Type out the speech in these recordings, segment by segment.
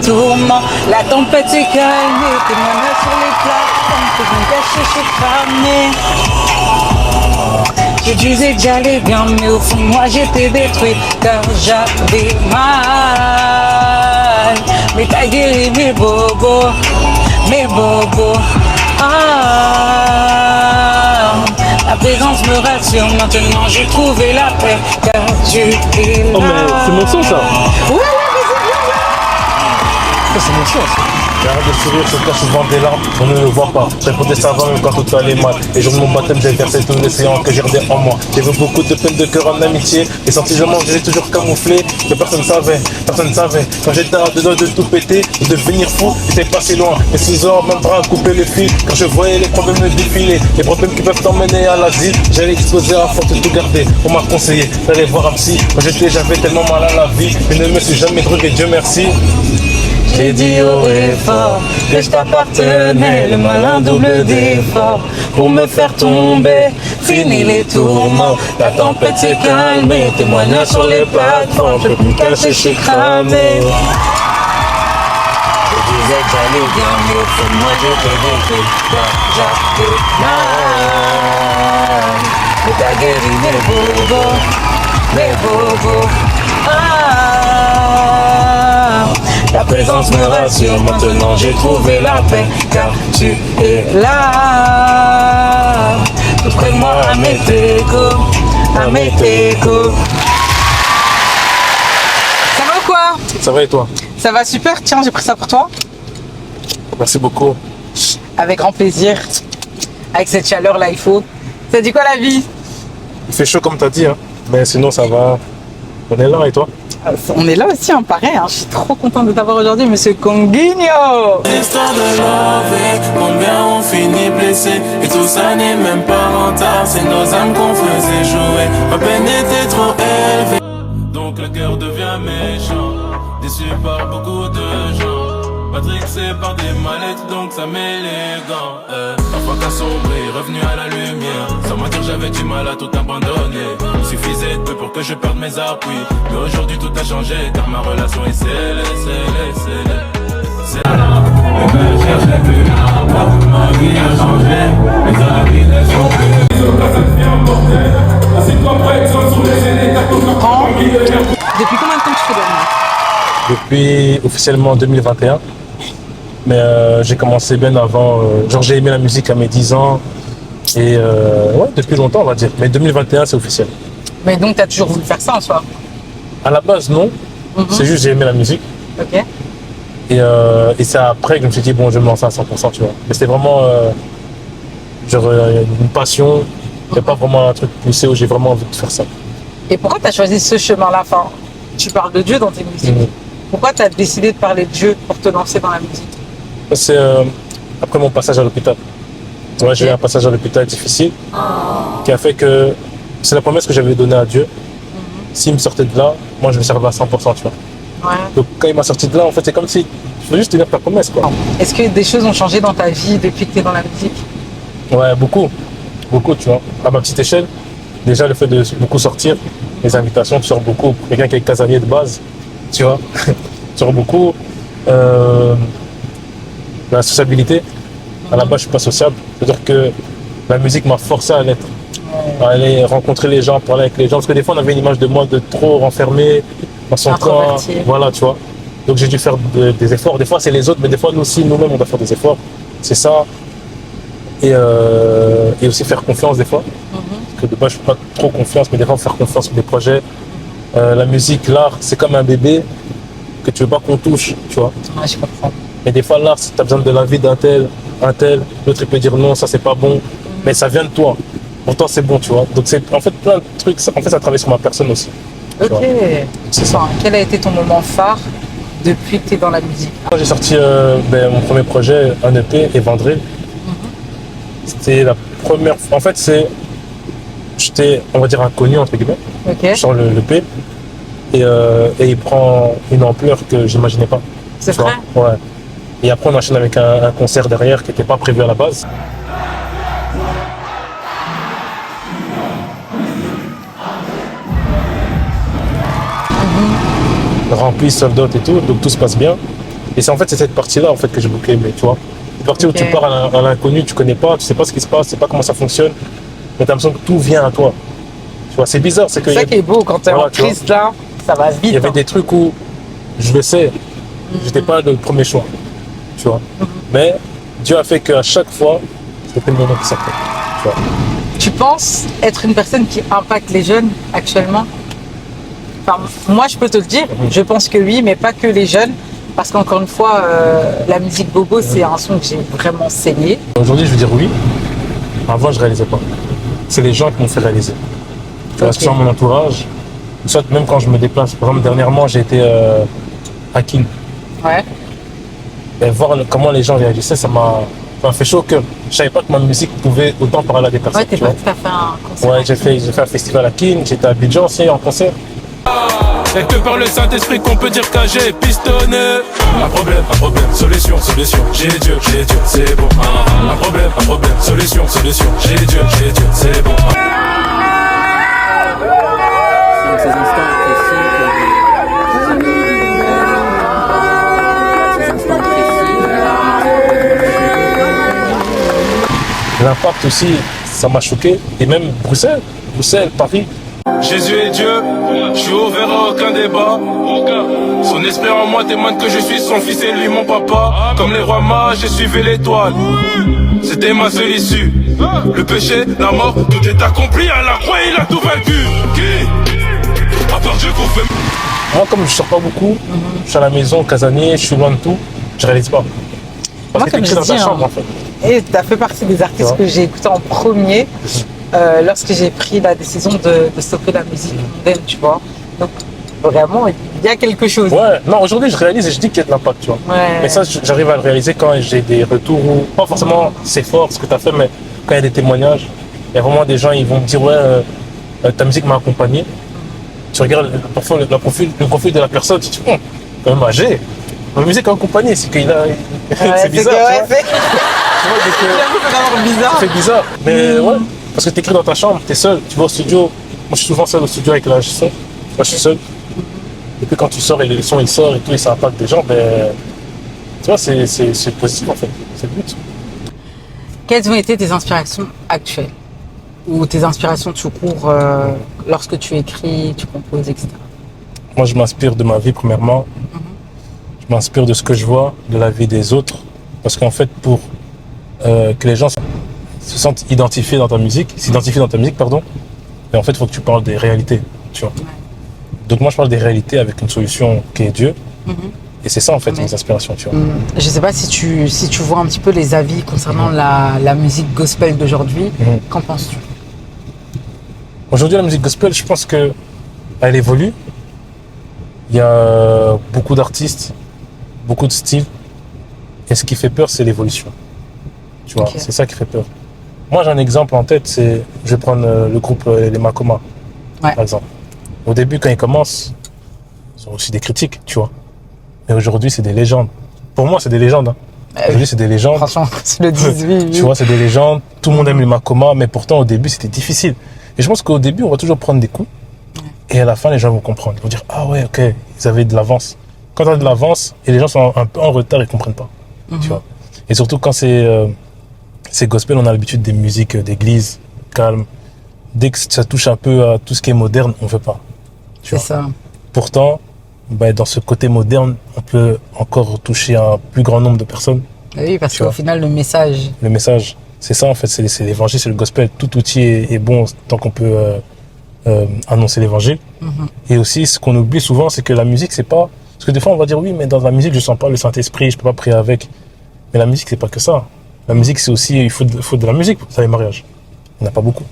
tourments. La tempête s'est calmée, tes mains là sur les plateformes, que je me cache, je suis cramé. Je disais que j'allais bien, mais au fond moi j'étais détruit, car j'avais mal. Mais t'as guéri mes bobos, mes bobos. Ah, la présence me rassure, maintenant j'ai trouvé la paix, car tu es là. Oh mais c'est mon son ça. Ouais, mais c'est bien. Ça c'est mon son ça. J'arrête de sourire, je cache souvent des larmes, on ne le voit pas. Répondez ça va même quand tout allait mal. Les jours de mon baptême, j'ai versé tout l'océan que j'ai gardé en moi. J'ai vu beaucoup de peine de cœur en amitié. Les sentiments, je les ai toujours camouflés. Que personne ne savait, personne ne savait. Quand j'étais à deux doigts de tout péter, de devenir fou, j'étais passé loin. Et 6 heures, même bras à couper le fil. Quand je voyais les problèmes me défiler, les problèmes qui peuvent t'emmener à l'asile, j'allais exploser à force de tout garder. On m'a conseillé d'aller voir un psy. Quand j'avais tellement mal à la vie, je ne me suis jamais drogué, Dieu merci. J'ai dit haut et fort que je t'appartenais, le malin double d'effort pour me faire tomber. Fini les tourments, la tempête s'est calmée, témoignage sur les plateformes, je peux me cacher, je suis cramé. Je disais que j'allais bien, mais au fond de moi j'étais détruit, car j'avais mal. Mais t'as guéri mes bobos, mes bobos. Ah, la présence me rassure, maintenant j'ai trouvé la paix, car tu es là. Tout près de moi, à mes técos, à mes técos. Ça va ou quoi? Ça va et toi? Ça va super, tiens, j'ai pris ça pour toi. Merci beaucoup. Avec grand plaisir. Avec cette chaleur là, il faut. Ça dit quoi la vie? Il fait chaud comme t'as dit, hein. Mais sinon ça va. On est là et toi? On est là aussi, hein, pareil. Hein. Je suis trop content de t'avoir aujourd'hui, monsieur Conguinho. L'histoire de l'envie, combien on finit blessé. Et tout ça n'est même pas rentable, c'est nos âmes qu'on faisait jouer. Ma peine était trop élevée, donc le cœur devient méchant. Déçu par beaucoup de gens, matrixé par des mallettes, donc ça met les gants. Parfois qu'à sombrer, revenu à la lumière. Sans mentir, j'avais du mal à tout abandonner. Il suffisait de peu pour que je perde mes appuis. Mais aujourd'hui tout a changé, car ma relation est scellée. Je cherchais plus là-bas, ma vie a changé. Mes habits ne sont plus. Depuis combien de temps tu fais de la musique? Depuis officiellement 2021. Mais j'ai commencé bien avant. Genre j'ai aimé la musique à mes 10 ans. Et ouais, depuis longtemps on va dire. Mais 2021 c'est officiel. Mais donc t'as toujours voulu faire ça en soi? À la base non. C'est juste j'ai aimé la musique. Ok. Et c'est après que je me suis dit bon je vais me lancer à 100%, tu vois. Mais c'était vraiment genre une passion. C'est pas vraiment un truc poussé où j'ai vraiment envie de faire ça. Et pourquoi tu as choisi ce chemin-là? Enfin, tu parles de Dieu dans tes musiques. Pourquoi tu as décidé de parler de Dieu pour te lancer dans la musique? C'est après mon passage à l'hôpital. Ouais, j'ai eu un passage à l'hôpital difficile qui a fait que c'est la promesse que j'avais donnée à Dieu. S'il me sortait de là, moi je me servais à 100%, tu vois. Ouais. Donc quand il m'a sorti de là, en fait, c'est comme si je voulais juste tenir ta promesse, quoi. Est-ce que des choses ont changé dans ta vie depuis que tu es dans la musique? Ouais, beaucoup. Beaucoup, tu vois. À ma petite échelle, déjà le fait de beaucoup sortir, les invitations, tu sors beaucoup. Quelqu'un qui est casanier de base, tu vois. Tu sors beaucoup. La sociabilité, à la base, je suis pas sociable. C'est-à-dire que la musique m'a forcé à l'être. À aller rencontrer les gens, parler avec les gens. Parce que des fois, on avait une image de moi de trop renfermé dans son coin. Voilà, tu vois. Donc j'ai dû faire des efforts. Des fois, c'est les autres, mais des fois, nous aussi, nous-mêmes, on doit faire des efforts. C'est ça. Et aussi faire confiance des fois. Parce que de base, je ne fais pas trop confiance, mais des fois, faire confiance sur des projets. La musique, l'art, c'est comme un bébé que tu veux pas qu'on touche, tu vois. Ouais, je comprends. Mais des fois, l'art, tu as besoin de l'avis d'un tel, l'autre il peut dire non, ça c'est pas bon, mais ça vient de toi. Pourtant, c'est bon, tu vois. Donc, c'est en fait plein de trucs. En fait, ça travaille sur ma personne aussi. Ok. C'est ça. Enfin, quel a été ton moment phare depuis que tu es dans la musique? Quand j'ai sorti mon premier projet, un EP, Évandré, c'était la première fois. En fait, j'étais, on va dire, inconnu, entre guillemets. Ok. Je sors le EP et il prend une ampleur que j'imaginais pas. C'est Tu vois. vrai? Ouais. Et après, on enchaîne avec un concert derrière qui n'était pas prévu à la base. Rempli, sold out et tout, donc tout se passe bien. Et c'est en fait c'est cette partie-là en fait que j'ai beaucoup aimé, tu vois. Cette partie où tu pars à l'inconnu, tu connais pas, tu sais pas ce qui se passe, tu sais pas comment ça fonctionne, mais t'as l'impression que tout vient à toi. Tu vois, c'est bizarre, c'est que. C'est ça qui est beau quand t'es en crise là, ça va vite. Il y avait des trucs où je le sais, j'étais pas le premier choix, tu vois. Mais Dieu a fait qu'à chaque fois, c'était le moment qui sortait, tu vois. Tu penses être une personne qui impacte les jeunes actuellement? Enfin, moi, je peux te le dire, je pense que oui, mais pas que les jeunes. Parce qu'encore une fois, la musique bobo, c'est un son que j'ai vraiment saigné. Aujourd'hui, je veux dire oui. Avant, je réalisais pas. C'est les gens qui m'ont fait réaliser. Tu vois, soit mon entourage, soit même quand je me déplace. Par exemple, dernièrement, j'ai été à Kiel. Ouais. Et voir comment les gens réagissaient, ça m'a fait chaud au cœur. Je savais pas que ma musique pouvait autant parler à des personnes. Ouais, t'es parti, t'as fait un concert. Ouais, j'ai fait un festival à Kiel, j'étais à Abidjan aussi en concert. Y'a que par le Saint-Esprit qu'on peut dire qu'AG est pistonné. Un problème, solution, j'ai Dieu, c'est bon. Un problème, solution, j'ai Dieu, c'est bon. C'est dans ces instants précis L'impact aussi, ça m'a choqué. Et même Bruxelles, Paris. Jésus est Dieu, je suis ouvert à aucun débat. Son esprit en moi témoigne que je suis son fils et lui mon papa. Comme les rois mages, j'ai suivi l'étoile. C'était ma seule issue. Le péché, la mort, tout est accompli à la croix, il a tout vaincu. Qui à part Dieu qu'on fait. Moi, comme je sors pas beaucoup, je suis à la maison, casanier, je suis loin de tout, je réalise pas. Parce Moi, que t'es écrit dans ta chambre, en fait. Et tu as fait partie des artistes que j'ai écoutés en premier lorsque j'ai pris la décision de stopper la musique mondaine, tu vois. Donc, vraiment, il y a quelque chose. Ouais, non, aujourd'hui, je réalise et je dis qu'il y a de l'impact, tu vois. Ouais. Mais ça, j'arrive à le réaliser quand j'ai des retours où, pas forcément c'est fort ce que tu as fait, mais quand il y a des témoignages, il y a vraiment des gens, ils vont me dire, ouais, ta musique m'a accompagné. Tu regardes parfois le profil de la personne, tu te dis, bon, quand même âgé. Ma musique a accompagné, c'est qu'il a. C'est bizarre. C'est bizarre. Ça fait bizarre. Mais ouais, parce que tu écris dans ta chambre, tu es seul, tu vas au studio. Moi, je suis souvent seul au studio avec la son. Moi, je suis seul. Et puis quand tu sors et le son il sort et tout, et ça impacte des gens, ben. Tu vois, c'est positif en fait. C'est le but. Quelles ont été tes inspirations actuelles? Ou tes inspirations tout court lorsque tu écris, tu composes, etc. Moi, je m'inspire de ma vie, premièrement. Je m'inspire de ce que je vois, de la vie des autres. Parce qu'en fait, pour que les gens se sentent identifiés dans ta musique, s'identifient dans ta musique, pardon, et en fait, il faut que tu parles des réalités, tu vois. Donc moi, je parle des réalités avec une solution qui est Dieu. Et c'est ça, en fait, mes inspirations, tu vois. Je sais pas si tu vois un petit peu les avis concernant la musique gospel d'aujourd'hui. Qu'en penses-tu? Aujourd'hui, la musique gospel, je pense que elle évolue. Il y a beaucoup d'artistes, beaucoup de styles. Et ce qui fait peur, c'est l'évolution. Tu vois, c'est ça qui fait peur. Moi, j'ai un exemple en tête, je vais prendre le groupe Les Makoma, par exemple. Au début, quand ils commencent, ils ont aussi des critiques, tu vois. Mais aujourd'hui, c'est des légendes. Pour moi, c'est des légendes. Hein. Aujourd'hui, c'est des légendes. Franchement, tu le dis, oui. Tu vois, c'est des légendes. Tout le monde aime les Makoma, mais pourtant, au début, c'était difficile. Et je pense qu'au début, on va toujours prendre des coups. Et à la fin, les gens vont comprendre. Ils vont dire, ah ouais, ok, ils avaient de l'avance. Quand tu as de l'avance et les gens sont un peu en retard, ils ne comprennent pas. Tu vois. Et surtout quand c'est gospel, on a l'habitude des musiques d'église, calmes. Dès que ça touche un peu à tout ce qui est moderne, on ne veut pas. C'est ça. Pourtant, dans ce côté moderne, on peut encore toucher un plus grand nombre de personnes. Oui, parce qu'au final, le message, c'est ça en fait, c'est l'évangile, c'est le gospel. Tout outil est bon tant qu'on peut annoncer l'évangile. Et aussi, ce qu'on oublie souvent, c'est que la musique, c'est pas... Parce que des fois, on va dire, oui, mais dans la musique, je sens pas le Saint-Esprit, je peux pas prier avec. Mais la musique, c'est pas que ça. La musique, c'est aussi, il faut de la musique pour les mariages. Il n'y en a pas beaucoup,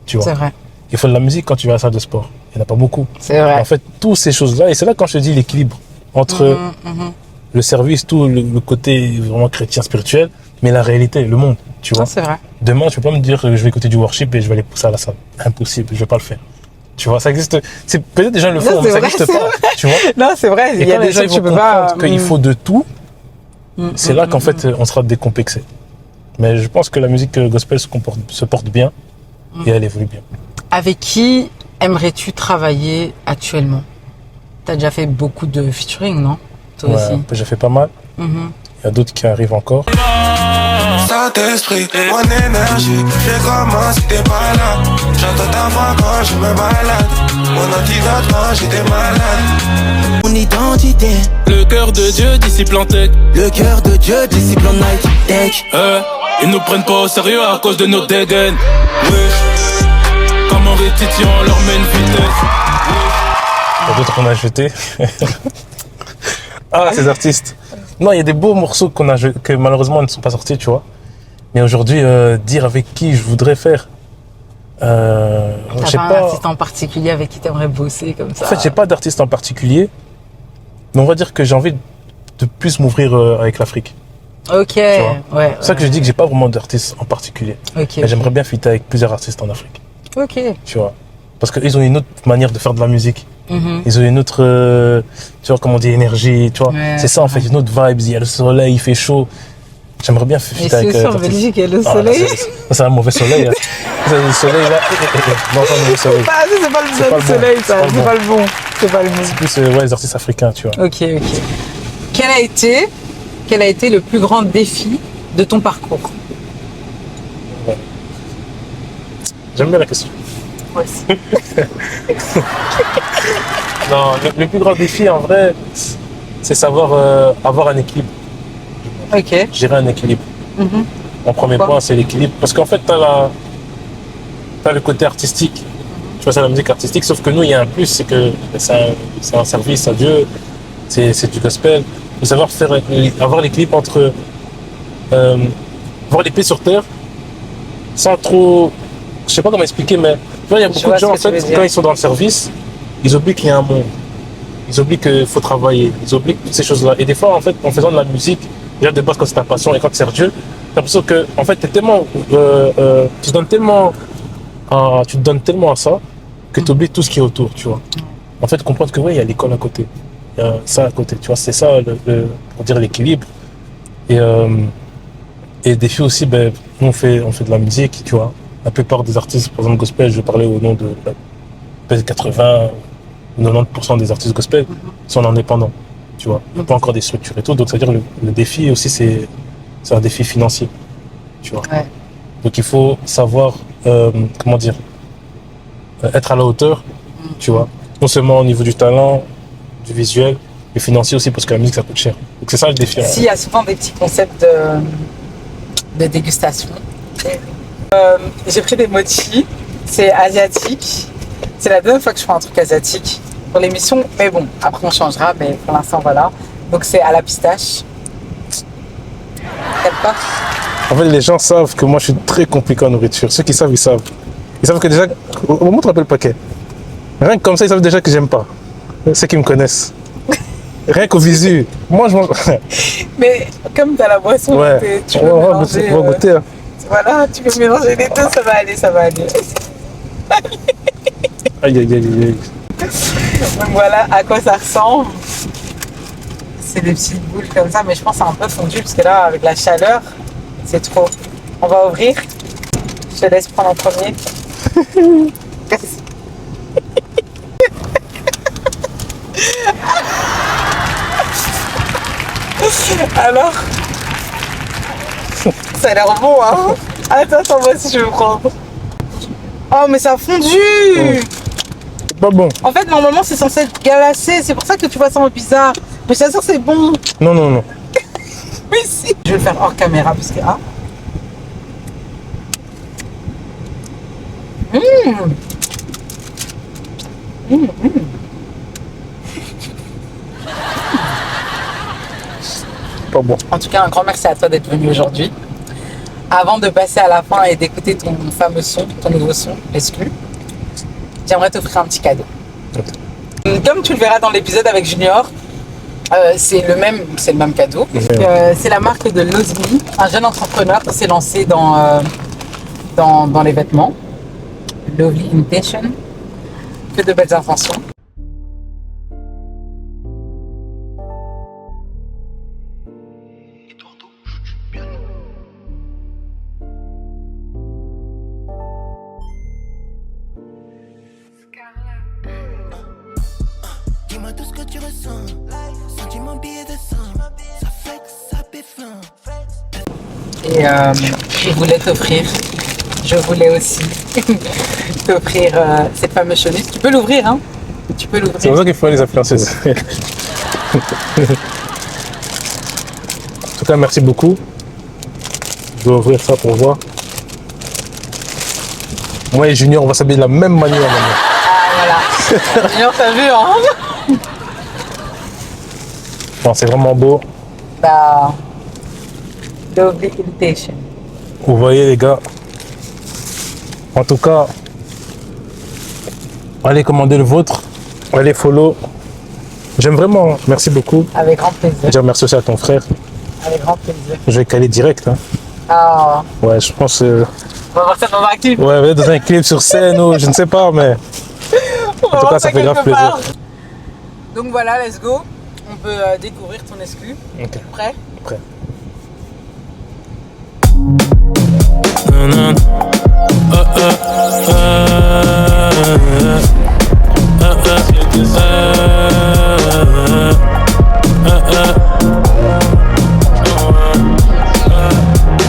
tu vois. C'est vrai. Il faut de la musique quand tu vas à la salle de sport. Il n'y en a pas beaucoup. C'est vrai. En fait, toutes ces choses-là, et c'est là quand je te dis l'équilibre entre le service, tout le côté vraiment chrétien, spirituel, mais la réalité, le monde, tu vois. C'est vrai. Demain, tu peux pas me dire que je vais écouter du worship et je vais aller pousser à la salle. Impossible, je vais pas le faire. Tu vois, ça existe. C'est peut-être des gens le font, mais ça existe pas. Tu vois. Non, c'est vrai. Et il y a quand des les gens choses que tu vont peux pas. comprendre qu'il faut de tout, c'est là qu'en fait, on sera décomplexé. Mais je pense que la musique gospel se porte bien et elle évolue bien. Avec qui aimerais-tu travailler actuellement? T'as déjà fait beaucoup de featuring, non? Toi aussi. J'ai fait pas mal. Il y a d'autres qui arrivent encore. Saint-Esprit, mon énergie, j'ai commencé, t'es pas là. J'entends ta voix quand je me balade. Mon antidote quand j'étais malade. Mon identité, Le cœur de Dieu disciple en tech. le cœur de Dieu, disciple en night tech. Ils nous prennent pas au sérieux à cause de nos dégaines. Wesh. Comme en Titi, on leur met une vitesse. Il y a d'autres qu'on a jetés. Ah, ces artistes. Non, il y a des beaux morceaux que malheureusement ne sont pas sortis, tu vois. Mais aujourd'hui, dire avec qui je voudrais faire. Je sais T'as pas un pas. artiste en particulier avec qui t'aimerais bosser comme ça? En fait, j'ai pas d'artiste en particulier. Mais on va dire que j'ai envie de plus m'ouvrir avec l'Afrique. Ok, vois. ouais. C'est ça que je dis que j'ai pas vraiment d'artiste en particulier. Ok. Mais j'aimerais bien fitter avec plusieurs artistes en Afrique, Ok. tu vois. Parce qu'ils ont une autre manière de faire de la musique. Mhm. Ils ont une autre, tu vois, comment on dit, énergie, tu vois. Ouais, c'est ça, en fait, une autre vibe. Il y a le soleil, il fait chaud. J'aimerais bien Et fitter c'est avec aussi en l'artiste. Belgique, il y a le Ah, là, soleil. c'est un mauvais soleil. Hein. C'est le soleil, là. Non, pas le mauvais soleil. Ah, ça, c'est pas le C'est pas le bon. soleil, ça. C'est pas le C'est bon. pas le bon. C'est pas le bon. Plus, ouais, les artistes africains, tu vois. Ok, ok. Quel a été le plus grand défi de ton parcours? J'aime bien la question. Moi aussi. Non, le plus grand défi, en vrai, c'est savoir avoir un équilibre. Ok. Gérer un équilibre. Mhm. Mon premier Pourquoi? point, c'est l'équilibre. Parce qu'en fait, t'as le côté artistique. Tu vois, c'est la musique artistique. Sauf que nous, il y a un plus, c'est que c'est un service à Dieu. C'est du gospel. Il faut savoir avoir l'équilibre entre avoir les pieds sur terre sans trop. Je sais pas comment expliquer, mais tu vois, il y a beaucoup vois de gens, en ce que tu fait, veux dire. quand ils sont dans le service, ils oublient qu'il y a un monde. Ils oublient qu'il faut travailler. Ils oublient toutes ces choses-là. Et des fois, en fait, en faisant de la musique, déjà de base, quand c'est ta passion et quand tu sers Dieu, t'as l'impression que, en fait, t'es tellement, tu te donnes tellement à ça que tu oublies tout ce qui est autour, tu vois. En fait, comprendre que, oui, il y a l'école à côté. Il y a ça à côté, tu vois. C'est ça, pour dire l'équilibre. Et des filles aussi, ben, nous, on fait de la musique, tu vois. La plupart des artistes, par exemple, gospel, je vais parler au nom de peut-être 80 ou 90% des artistes gospel sont indépendants, tu vois. Il n'y a pas encore des structures et tout. Donc, c'est-à-dire le défi aussi, c'est un défi financier, tu vois. Ouais. Donc, il faut savoir, comment dire, être à la hauteur, tu vois. Non seulement au niveau du talent, du visuel, mais financier aussi, parce que la musique, ça coûte cher. Donc, c'est ça le défi. hein. Si, il y a souvent des petits concepts de dégustation. J'ai pris des mochis, c'est asiatique. C'est la deuxième fois que je fais un truc asiatique pour l'émission, mais bon, après on changera, mais pour l'instant voilà. Donc c'est à la pistache. T'aimes pas? En fait, les gens savent que moi, je suis très compliqué en nourriture. Ceux qui savent, ils savent. Ils savent que déjà, au moment où tu rappelles le paquet, rien que comme ça, ils savent déjà que j'aime pas. Ceux qui me connaissent. Rien qu'au visu. Moi, je mange. Mais comme t'as la boisson, Ouais. tu peux On va mélanger. goûter, on va goûter, hein. Voilà, tu peux mélanger les deux, ça va aller, ça va aller. Aïe, aïe, aïe, aïe. Donc voilà à quoi ça ressemble. C'est des petites boules comme ça, mais je pense que c'est un peu fondu parce que là, avec la chaleur, c'est trop. On va ouvrir. Je te laisse prendre en premier. Alors, ça a l'air bon, hein? Attends, moi aussi je vais prendre. Oh, mais ça a fondu! C'est pas bon. En fait, normalement, c'est censé être glacé. C'est pour ça que tu vois ça en bizarre. Mais ça sent c'est bon. Non, non, non. Oui, si. Je vais le faire hors caméra parce que... Ah. C'est pas bon. En tout cas, un grand merci à toi d'être venu aujourd'hui. Avant de passer à la fin et d'écouter ton fameux son, ton nouveau son, l'exclu, j'aimerais t'offrir un petit cadeau. Comme tu le verras dans l'épisode avec Junior, c'est le même cadeau. C'est la marque de Lozmi, un jeune entrepreneur qui s'est lancé dans les vêtements. Lovely Intention, que de belles intentions. Dis-moi tout ce que tu ressens. Sentiment billet de sang. Ça flex, Et je voulais t'offrir, je voulais aussi t'offrir cette fameuse chemise. Tu peux l'ouvrir, hein? Tu peux l'ouvrir. C'est pour ça qu'il faut les influenceuses. En tout cas, merci beaucoup. Je vais ouvrir ça pour voir. Moi et Junior, on va s'habiller de la même manière maintenant. Ah voilà. Junior, t'as vu, hein? Bon, c'est vraiment beau. Bah, lovely invitation. Vous voyez les gars. En tout cas, allez commander le vôtre. Allez follow. J'aime vraiment. Merci beaucoup. Avec grand plaisir. Dire merci aussi à ton frère. Avec grand plaisir. Je vais caler direct. Hein. Ah, Ouais, je pense. on va voir ça dans un clip. Ouais, peut-être dans un clip sur scène ou je ne sais pas, mais. En tout cas, ça fait grave plaisir. Donc voilà, let's go. On peut découvrir ton exclu. Ok. Prêt? Prêt.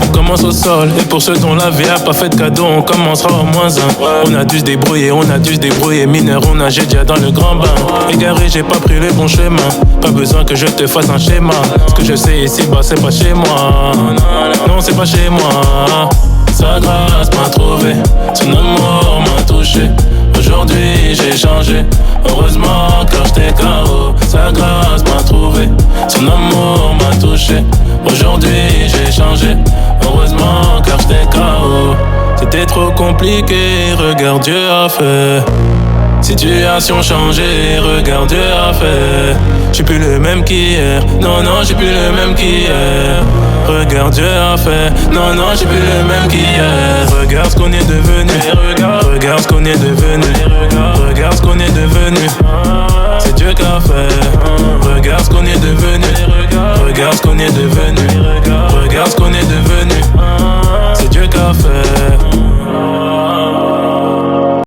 On commence au sol, et pour ceux dont la vie a pas fait de cadeau, on commencera au moins un. On a dû se débrouiller, mineur, on nageait déjà dans le grand bain. Égaré, j'ai pas pris le bon chemin, pas besoin que je te fasse un schéma. Ce que je sais ici, bah c'est pas chez moi. Non, c'est pas chez moi. Sa grâce m'a trouvé, son amour m'a touché. Aujourd'hui j'ai changé, heureusement car j'étais KO. Sa grâce m'a trouvé, son amour m'a touché. Aujourd'hui j'ai changé, heureusement car j'étais KO. C'était trop compliqué, regarde Dieu a fait. Situation changée, regarde Dieu a fait. J'suis plus le même qu'hier, non, j'suis plus le même qu'hier. Regarde Dieu a fait, non, j'suis plus le même qu'hier. Regarde ce qu'on est devenu, regarde ce qu'on est devenu, regarde ce qu'on est devenu. C'est Dieu qui a fait. Regarde ce qu'on est devenu, regarde ce qu'on est devenu.